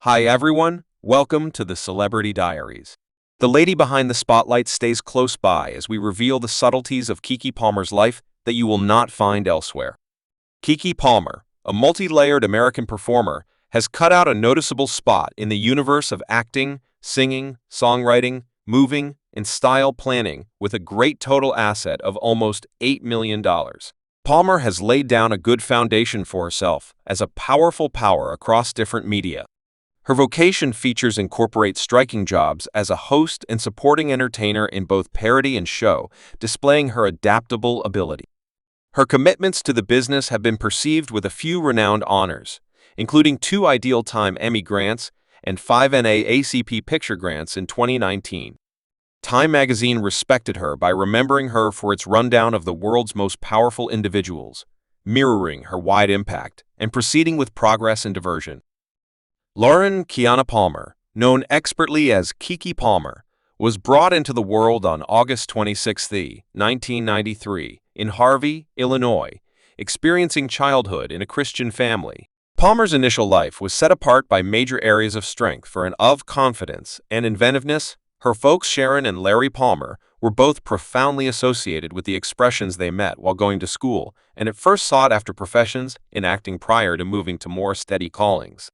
Hi everyone, welcome to the Celebrity Diaries. The lady behind the spotlight stays close by as we reveal the subtleties of Keke Palmer's life that you will not find elsewhere. Keke Palmer, a multi-layered American performer, has cut out a noticeable spot in the universe of acting, singing, songwriting, moving, and style planning with a great total asset of almost $8 million. Palmer has laid down a good foundation for herself as a powerful power across different media. Her vocation features incorporate striking jobs as a host and supporting entertainer in both parody and show, displaying her adaptable ability. Her commitments to the business have been perceived with a few renowned honors, including 2 Ideal Time Emmy Grants and 5 NAACP Picture Grants in 2019. Time magazine respected her by remembering her for its rundown of the world's most powerful individuals, mirroring her wide impact and proceeding with progress and diversion. Lauren Kiana Palmer, known expertly as Keke Palmer, was brought into the world on August 26, 1993, in Harvey, Illinois, experiencing childhood in a Christian family. Palmer's initial life was set apart by major areas of strength for an of confidence and inventiveness. Her folks Sharon and Larry Palmer were both profoundly associated with the expressions they met while going to school and at first sought after professions in acting prior to moving to more steady callings.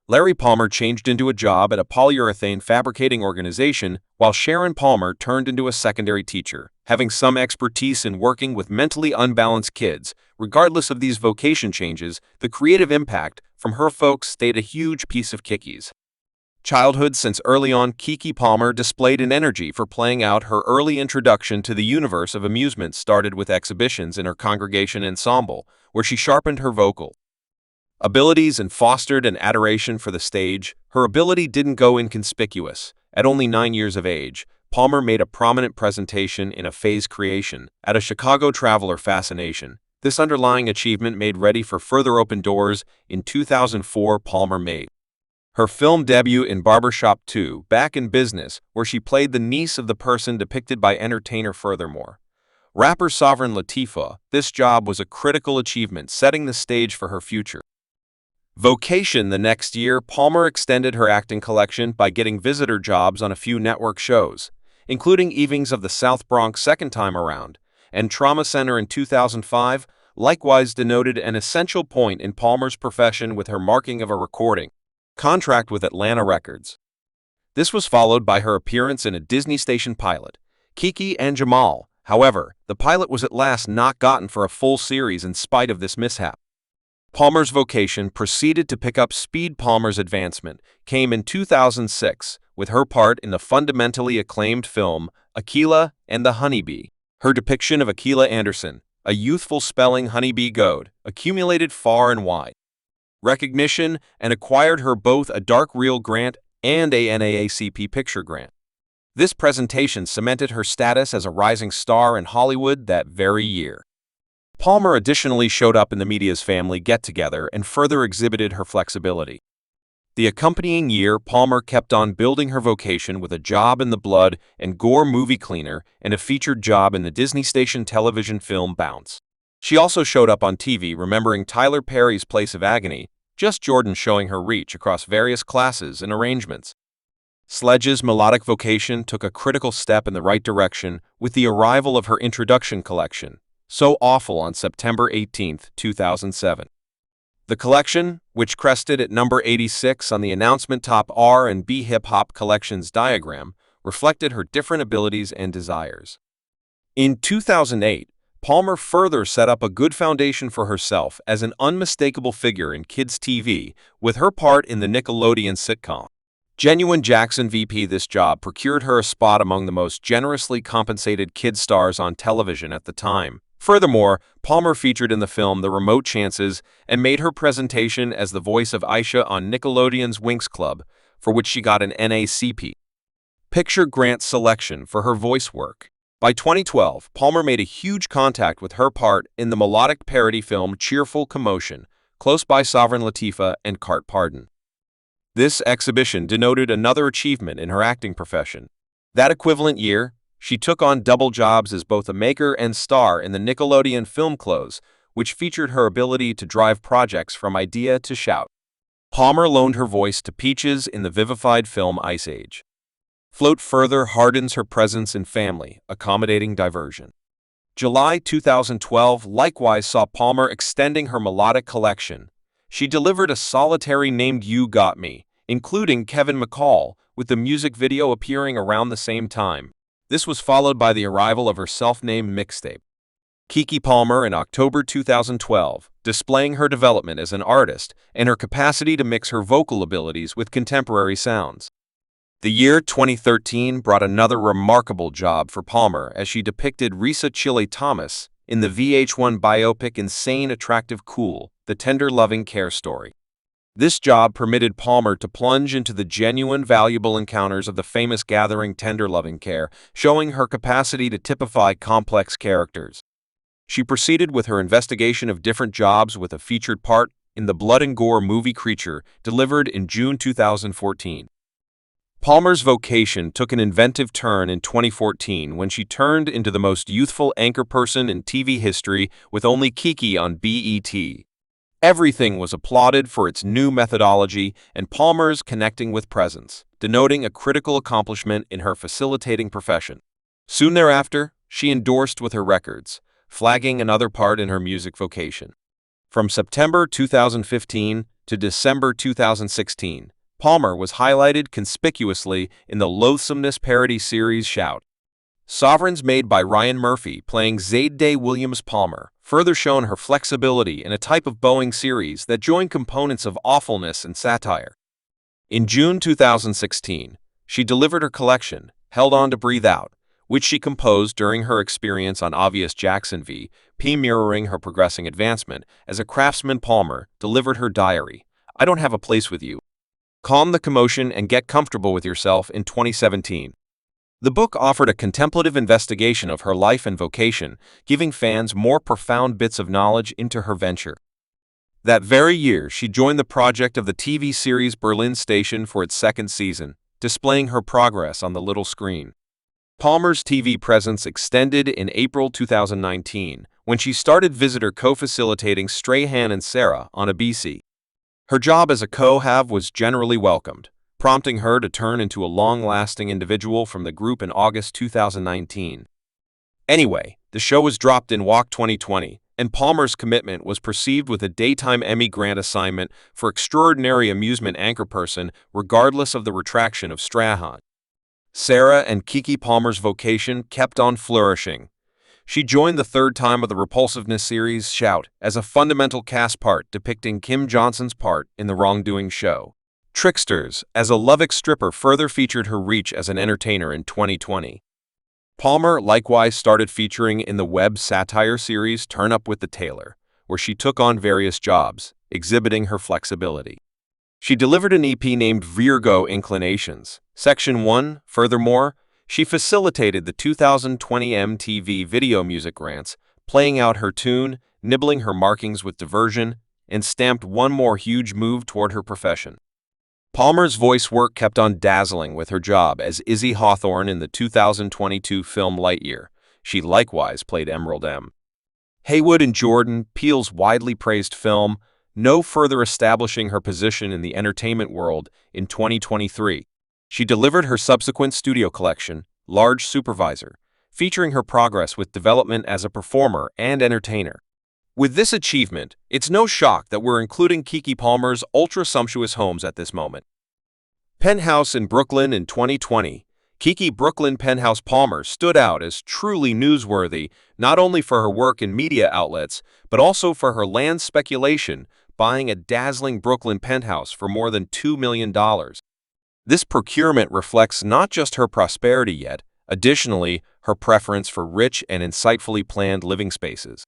Larry Palmer changed into a job at a polyurethane fabricating organization, while Sharon Palmer turned into a secondary teacher, having some expertise in working with mentally unbalanced kids. Regardless of these vocation changes, the creative impact from her folks stayed a huge piece of Keke's childhood. Since early on, Keke Palmer displayed an energy for playing out. Her early introduction to the universe of amusement started with exhibitions in her congregation ensemble, where she sharpened her vocal abilities and fostered an adoration for the stage. Her ability didn't go inconspicuous. At only 9 years of age, Palmer made a prominent presentation in a phase creation at a Chicago Traveler Fascination. This underlying achievement made ready for further open doors. In 2004, Palmer made her film debut in Barbershop 2, Back in Business, where she played the niece of the person depicted by entertainer furthermore. Rapper Sovereign Latifah. This job was a critical achievement, setting the stage for her future vocation. The next year, Palmer extended her acting collection by getting visitor jobs on a few network shows, including Evenings of the South Bronx second time around, and Trauma Center in 2005, likewise denoted an essential point in Palmer's profession with her marking of a recording contract with Atlanta Records. This was followed by her appearance in a Disney station pilot, Keke and Jamal. However, the pilot was at last not gotten for a full series in spite of this mishap. Palmer's vocation proceeded to pick up speed. Palmer's advancement came in 2006 with her part in the fundamentally acclaimed film Akilah and the Honeybee. Her depiction of Akilah Anderson, a youthful spelling honeybee goad, accumulated far and wide recognition and acquired her both a Dark Reel grant and a NAACP Picture grant. This presentation cemented her status as a rising star in Hollywood that very year. Palmer additionally showed up in the media's family get-together and further exhibited her flexibility. The accompanying year, Palmer kept on building her vocation with a job in the Blood and Gore movie Cleaner and a featured job in the Disney station television film Bounce. She also showed up on TV remembering Tyler Perry's Place of Agony, Just Jordan, showing her reach across various classes and arrangements. Sledge's melodic vocation took a critical step in the right direction with the arrival of her introduction collection, So Awful, on September 18, 2007. The collection, which crested at number 86 on the announcement top R&B hip-hop collections diagram, reflected her different abilities and desires. In 2008, Palmer further set up a good foundation for herself as an unmistakable figure in kids' TV with her part in the Nickelodeon sitcom Genuine Jackson VP. This job procured her a spot among the most generously compensated kid stars on television at the time. Furthermore, Palmer featured in the film The Remote Chances and made her presentation as the voice of Aisha on Nickelodeon's Winx Club, for which she got an NAACP Picture grant selection for her voice work. By 2012, Palmer made a huge contact with her part in the melodic parody film Cheerful Commotion, Close by Sovereign Latifah and Cart Pardon. This exhibition denoted another achievement in her acting profession. That equivalent year, she took on double jobs as both a maker and star in the Nickelodeon film Close, which featured her ability to drive projects from idea to shout. Palmer loaned her voice to Peaches in the vivified film Ice Age. Float further hardens her presence in Family, accommodating diversion. July 2012 likewise saw Palmer extending her melodic collection. She delivered a solitary named You Got Me, including Kevin McCall, with the music video appearing around the same time. This was followed by the arrival of her self-named mixtape, Keke Palmer, in October 2012, displaying her development as an artist and her capacity to mix her vocal abilities with contemporary sounds. The year 2013 brought another remarkable job for Palmer as she depicted Risa Chile Thomas in the VH1 biopic Insane Attractive Cool, the tender loving care story. This job permitted Palmer to plunge into the genuine, valuable encounters of the famous gathering Tender Loving Care, showing her capacity to typify complex characters. She proceeded with her investigation of different jobs with a featured part in the blood and gore movie Creature, delivered in June 2014. Palmer's vocation took an inventive turn in 2014 when she turned into the most youthful anchor person in TV history with only Keke on BET. Everything was applauded for its new methodology and Palmer's connecting with presence, denoting a critical accomplishment in her facilitating profession. Soon thereafter, she endorsed with her records, flagging another part in her music vocation. From September 2015 to December 2016, Palmer was highlighted conspicuously in the loathsomeness parody series Shout! Sovereigns, made by Ryan Murphy, playing Zayd Day Williams Palmer, further shown her flexibility in a type of Boeing series that joined components of awfulness and satire. In June 2016, she delivered her collection, Held On to Breathe Out, which she composed during her experience on Obvious Jackson v.P. Mirroring her progressing advancement as a craftsman, Palmer delivered her diary, I Don't Have a Place With You. Calm the Commotion and Get Comfortable with Yourself in 2017. The book offered a contemplative investigation of her life and vocation, giving fans more profound bits of knowledge into her venture. That very year, she joined the project of the TV series Berlin Station for its second season, displaying her progress on the little screen. Palmer's TV presence extended in April 2019, when she started visitor co-facilitating Strahan and Sarah on ABC. Her job as a co-have was generally welcomed, prompting her to turn into a long-lasting individual from the group in August 2019. Anyway, the show was dropped in WAC 2020, and Palmer's commitment was perceived with a daytime Emmy Grant assignment for extraordinary amusement anchorperson, regardless of the retraction of Strahan. Sarah and Keke Palmer's vocation kept on flourishing. She joined the third time of the repulsiveness series Shout! As a fundamental cast part depicting Kim Johnson's part in the Wrongdoing show. Tricksters, as a Lovick stripper, further featured her reach as an entertainer in 2020. Palmer likewise started featuring in the web satire series Turn Up with the Tailor, where she took on various jobs, exhibiting her flexibility. She delivered an EP named Virgo Inclinations, Section 1. Furthermore, she facilitated the 2020 MTV Video Music Grants, playing out her tune, nibbling her markings with diversion, and stamped one more huge move toward her profession. Palmer's voice work kept on dazzling with her job as Izzy Hawthorne in the 2022 film Lightyear. She likewise played Emerald M. Haywood in Jordan Peele's widely praised film, no further establishing her position in the entertainment world in 2023. She delivered her subsequent studio collection, Large Supervisor, featuring her progress with development as a performer and entertainer. With this achievement, it's no shock that we're including Keke Palmer's ultra-sumptuous homes at this moment. Penthouse in Brooklyn in 2020. Keke Brooklyn Penthouse Palmer stood out as truly newsworthy, not only for her work in media outlets, but also for her land speculation, buying a dazzling Brooklyn penthouse for more than $2 million. This procurement reflects not just her prosperity yet, additionally, her preference for rich and insightfully planned living spaces.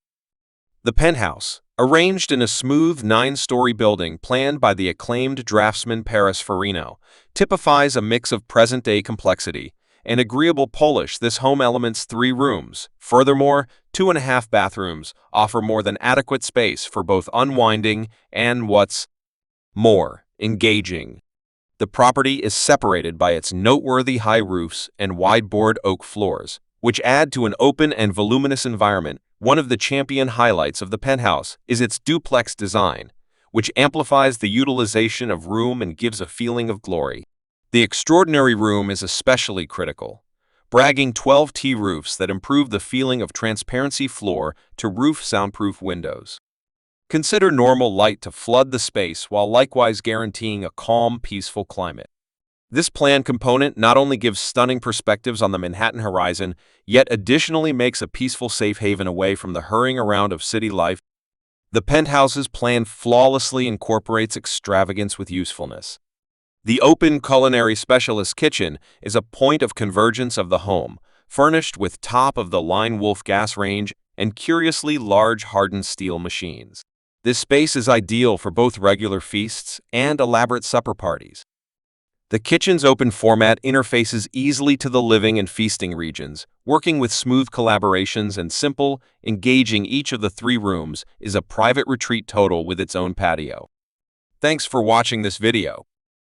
The penthouse, arranged in a smooth 9-story building planned by the acclaimed draftsman Paris Farino, typifies a mix of present-day complexity and agreeable polish. This home elements 3 rooms. Furthermore, 2.5 bathrooms offer more than adequate space for both unwinding and, what's more, engaging. The property is separated by its noteworthy high roofs and wide board oak floors, which add to an open and voluminous environment. One of the champion highlights of the penthouse is its duplex design, which amplifies the utilization of room and gives a feeling of glory. The extraordinary room is especially critical, bragging 12T roofs that improve the feeling of transparency floor to roof soundproof windows. Consider normal light to flood the space while likewise guaranteeing a calm, peaceful climate. This plan component not only gives stunning perspectives on the Manhattan horizon, yet additionally makes a peaceful safe haven away from the hurrying around of city life. The penthouse's plan flawlessly incorporates extravagance with usefulness. The open culinary specialist kitchen is a point of convergence of the home, furnished with top-of-the-line Wolf gas range and curiously large hardened steel machines. This space is ideal for both regular feasts and elaborate supper parties. The kitchen's open format interfaces easily to the living and feasting regions, working with smooth collaborations and simple, engaging. Each of the 3 rooms is a private retreat total with its own patio. Thanks for watching this video.